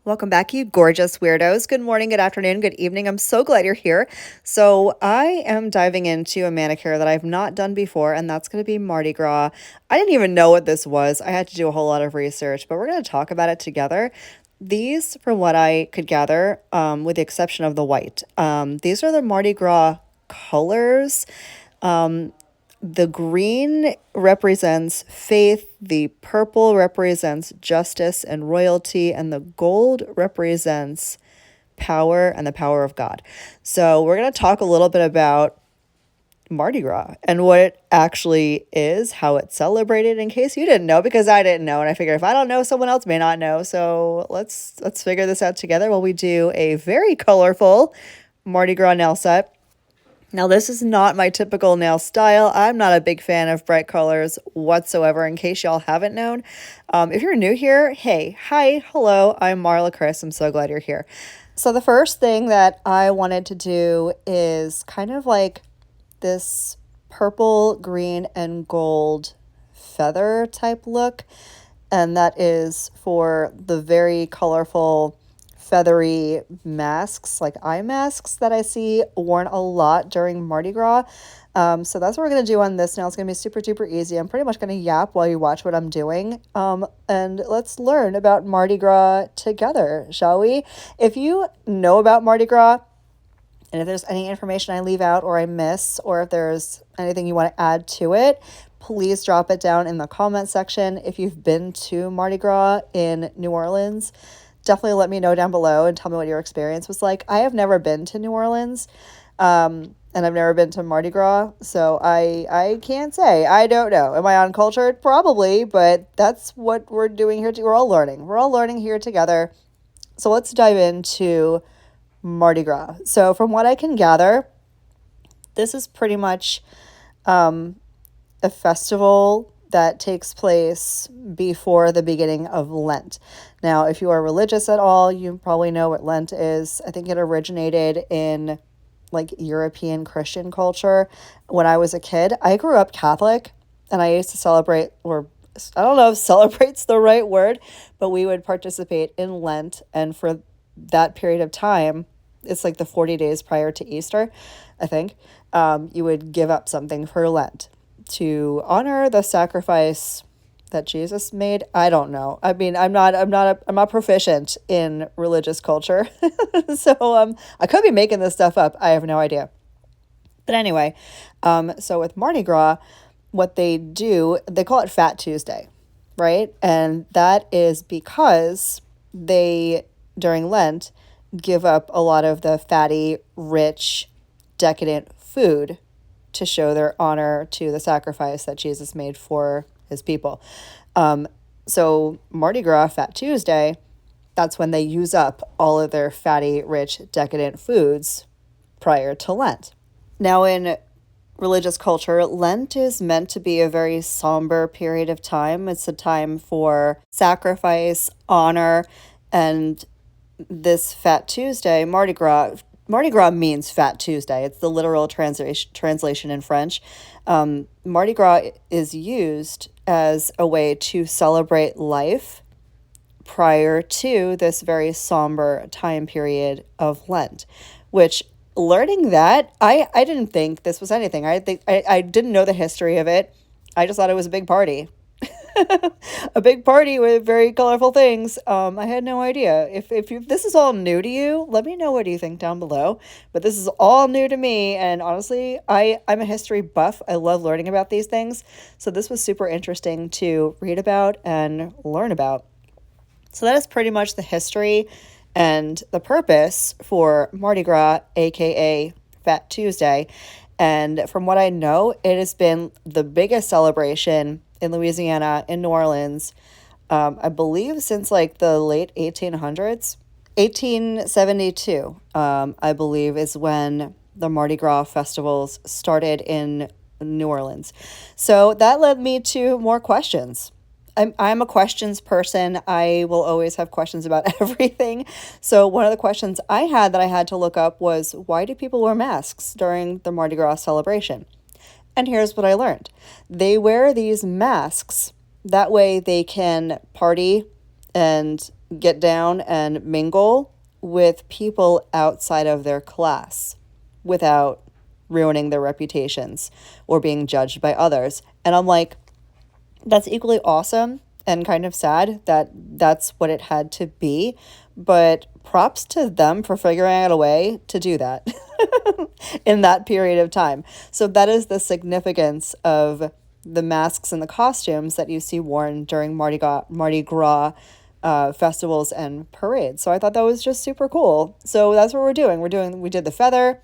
Welcome back, you gorgeous weirdos. Good morning, good afternoon, good evening. I'm so glad you're here. So, I am diving into a manicure that I've not done before, and that's going to be Mardi Gras. I didn't even know what this was. I had to do a whole lot of research, but we're going to talk about it together. These, from what I could gather, with the exception of the white, these are the Mardi Gras colors. The green represents faith, the purple represents justice and royalty, and the gold represents power and the power of God. So, we're going to talk a little bit about Mardi Gras and what it actually is, how it's celebrated, in case you didn't know, because I didn't know. And I figured if I don't know, someone else may not know. So, let's figure this out together while we do a very colorful Mardi Gras nail set. Now, this is not my typical nail style. I'm not a big fan of bright colors whatsoever, in case y'all haven't known. If you're new here, hey, hi, hello, I'm Marla Chris. I'm so glad you're here. So the first thing that I wanted to do is kind of like this purple, green, and gold feather type look. And that is for the very colorful feathery masks, like eye masks that I see worn a lot during Mardi Gras. So that's what we're going to do on this now. It's going to be super duper easy. I'm pretty much going to yap while you watch what I'm doing. And let's learn about Mardi Gras together, shall we? If you know about Mardi Gras, and if there's any information I leave out or I miss, or if there's anything you want to add to it, please drop it down in the comment section. If you've been to Mardi Gras in New Orleans, definitely let me know down below and tell me what your experience was like. I have never been to New Orleans, and I've never been to Mardi Gras, so I can't say. I don't know. Am I uncultured? Probably, but that's what we're doing here. We're all learning. We're all learning here together. So let's dive into Mardi Gras. So from what I can gather, this is pretty much a festival that takes place before the beginning of Lent. Now, if you are religious at all, you probably know what Lent is. I think it originated in like European Christian culture. When I was a kid, I grew up Catholic, and I used to celebrate, or I don't know if celebrate's the right word, but we would participate in Lent. And for that period of time, it's like the 40 days prior to Easter, I think, you would give up something for Lent to honor the sacrifice that Jesus made. I don't know. I mean, I'm not proficient in religious culture. So I could be making this stuff up. I have no idea. But anyway, so with Mardi Gras, what they do, they call it Fat Tuesday, right? And that is because they, during Lent, give up a lot of the fatty, rich, decadent food to show their honor to the sacrifice that Jesus made for his people. So Mardi Gras, Fat Tuesday, that's when they use up all of their fatty, rich, decadent foods prior to Lent. Now, in religious culture, Lent is meant to be a very somber period of time. It's a time for sacrifice, honor, and this Fat Tuesday, Mardi Gras means Fat Tuesday. It's the literal translation in French. Mardi Gras is used as a way to celebrate life prior to this very somber time period of Lent, which, learning that, I didn't think this was anything. I didn't know the history of it. I just thought it was a big party. A big party with very colorful things. I had no idea. If this is all new to you, let me know what you think down below. But this is all new to me, and honestly, I'm a history buff. I love learning about these things. So this was super interesting to read about and learn about. So that is pretty much the history and the purpose for Mardi Gras, aka Fat Tuesday. And from what I know, it has been the biggest celebration in Louisiana, in New Orleans, I believe since like the late 1800s. 1872, I believe, is when the Mardi Gras festivals started in New Orleans. So that led me to more questions. I'm a questions person. I will always have questions about everything. So one of the questions I had that I had to look up was, why do people wear masks during the Mardi Gras celebration? And here's what I learned. They wear these masks. That way they can party and get down and mingle with people outside of their class without ruining their reputations or being judged by others. And I'm like, that's equally awesome and kind of sad that that's what it had to be. But props to them for figuring out a way to do that in that period of time. So that is the significance of the masks and the costumes that you see worn during Mardi Gras festivals and parades. So I thought that was just super cool. So that's what we're doing. We did the feather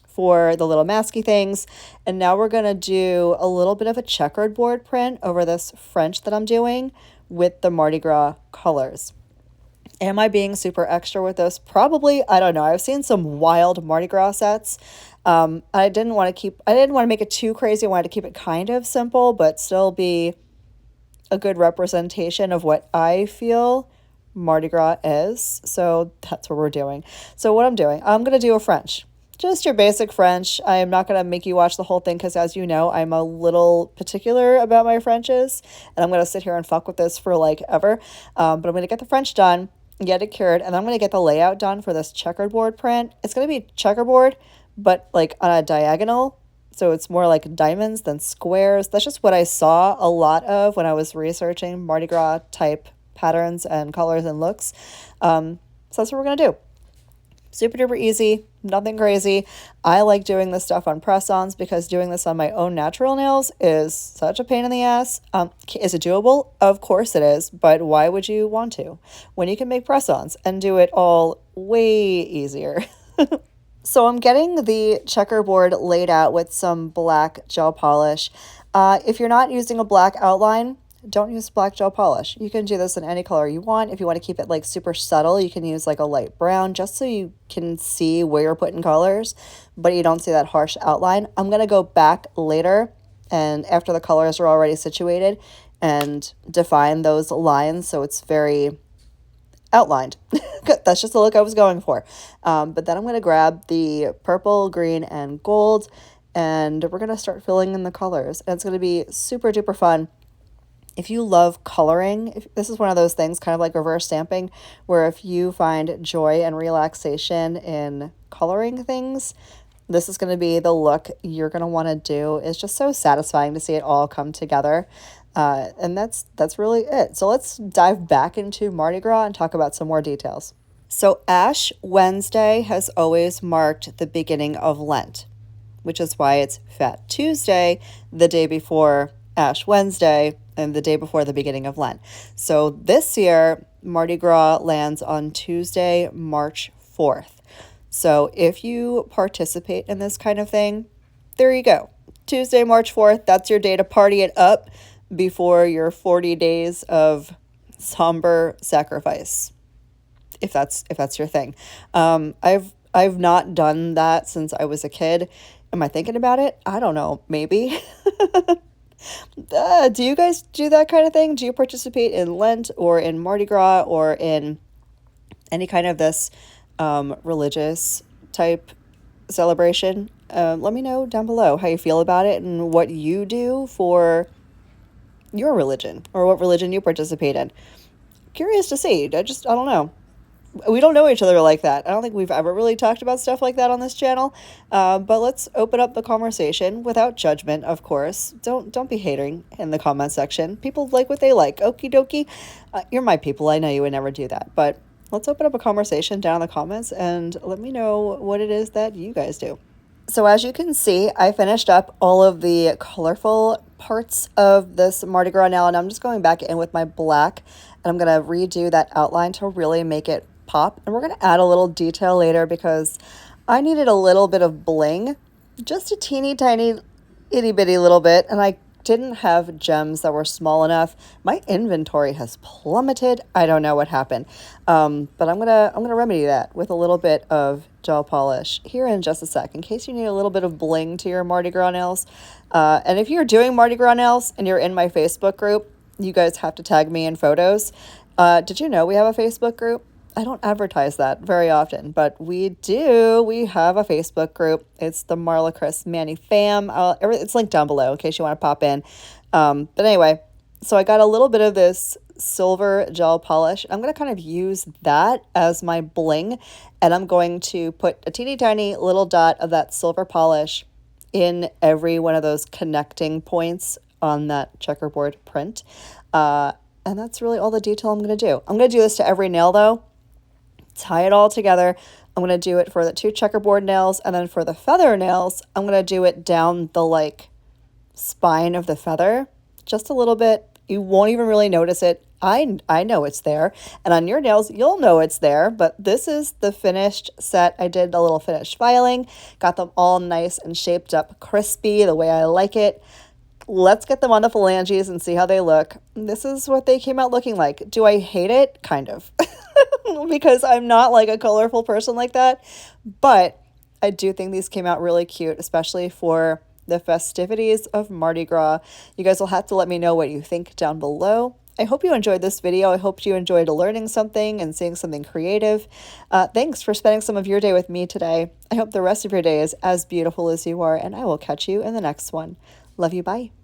for the little masky things. And now we're going to do a little bit of a checkered board print over this French that I'm doing with the Mardi Gras colors. Am I being super extra with this? Probably. I don't know. I've seen some wild Mardi Gras sets. I didn't want to make it too crazy. I wanted to keep it kind of simple, but still be a good representation of what I feel Mardi Gras is. So that's what we're doing. So what I'm doing, I'm going to do a French. Just your basic French. I am not going to make you watch the whole thing because, as you know, I'm a little particular about my Frenches, and I'm going to sit here and fuck with this for like ever. But I'm going to get the French done, get it cured, and I'm going to get the layout done for this checkered board print. It's going to be checkerboard, but like on a diagonal. So it's more like diamonds than squares. That's just what I saw a lot of when I was researching Mardi Gras type patterns and colors and looks. So that's what we're going to do. Super duper easy, nothing crazy. I like doing this stuff on press-ons because doing this on my own natural nails is such a pain in the ass. Is it doable? Of course it is, but why would you want to when you can make press-ons and do it all way easier? So I'm getting the checkerboard laid out with some black gel polish. If you're not using a black outline, don't use black gel polish. You can do this in any color you want. If you want to keep it like super subtle, you can use like a light brown just so you can see where you're putting colors, but you don't see that harsh outline. I'm going to go back later and after the colors are already situated and define those lines so it's very outlined. That's just the look I was going for. But then I'm going to grab the purple, green, and gold, and we're going to start filling in the colors. And it's going to be super duper fun. If you love coloring, this is one of those things, kind of like reverse stamping, where if you find joy and relaxation in coloring things, this is going to be the look you're going to want to do. It's just so satisfying to see it all come together. And that's really it. So let's dive back into Mardi Gras and talk about some more details. So Ash Wednesday has always marked the beginning of Lent, which is why it's Fat Tuesday, the day before Ash Wednesday, and the day before the beginning of Lent. So this year, Mardi Gras lands on Tuesday, March 4th. So if you participate in this kind of thing, there you go. Tuesday, March 4th, that's your day to party it up before your 40 days of somber sacrifice. If that's your thing. I've not done that since I was a kid. Am I thinking about it? I don't know. Maybe. Do you guys do that kind of thing? Do you participate in Lent or in Mardi Gras or in any kind of this religious type celebration? Let me know down below how you feel about it and what you do for your religion or what religion you participate in. Curious to see. I don't know. We don't know each other like that. I don't think we've ever really talked about stuff like that on this channel. But let's open up the conversation without judgment, of course. Don't be hating in the comment section. People like what they like. Okie dokie. You're my people. I know you would never do that. But let's open up a conversation down in the comments and let me know what it is that you guys do. So as you can see, I finished up all of the colorful parts of this Mardi Gras now, and I'm just going back in with my black, and I'm going to redo that outline to really make it pop. And we're going to add a little detail later because I needed a little bit of bling, just a teeny tiny itty bitty little bit, and I didn't have gems that were small enough. My inventory has plummeted. I don't know what happened. But I'm gonna remedy that with a little bit of gel polish here in just a sec, in case you need a little bit of bling to your Mardi Gras nails. And if you're doing Mardi Gras nails and you're in my Facebook group, you guys have to tag me in photos. Did you know we have a Facebook group? I don't advertise that very often, but we do. We have a Facebook group. It's the Marla Chris Manny fam. It's linked down below in case you want to pop in. But anyway, so I got a little bit of this silver gel polish. I'm going to kind of use that as my bling, and I'm going to put a teeny tiny little dot of that silver polish in every one of those connecting points on that checkerboard print. And that's really all the detail I'm going to do. I'm going to do this to every nail though. Tie it all together. I'm going to do it for the 2 checkerboard nails, and then for the feather nails, I'm going to do it down the like spine of the feather just a little bit. You won't even really notice it. I know it's there, and on your nails you'll know it's there, but this is the finished set. I did a little finished filing, got them all nice and shaped up crispy the way I like it. Let's get them on the phalanges and see how they look. This is what they came out looking like. Do I hate it? Kind of. Because I'm not like a colorful person like that, but I do think these came out really cute, especially for the festivities of Mardi Gras. You guys will have to let me know what you think down below. I hope you enjoyed this video. I hope you enjoyed learning something and seeing something creative. Thanks for spending some of your day with me today. I hope the rest of your day is as beautiful as you are, and I will catch you in the next one. Love you. Bye.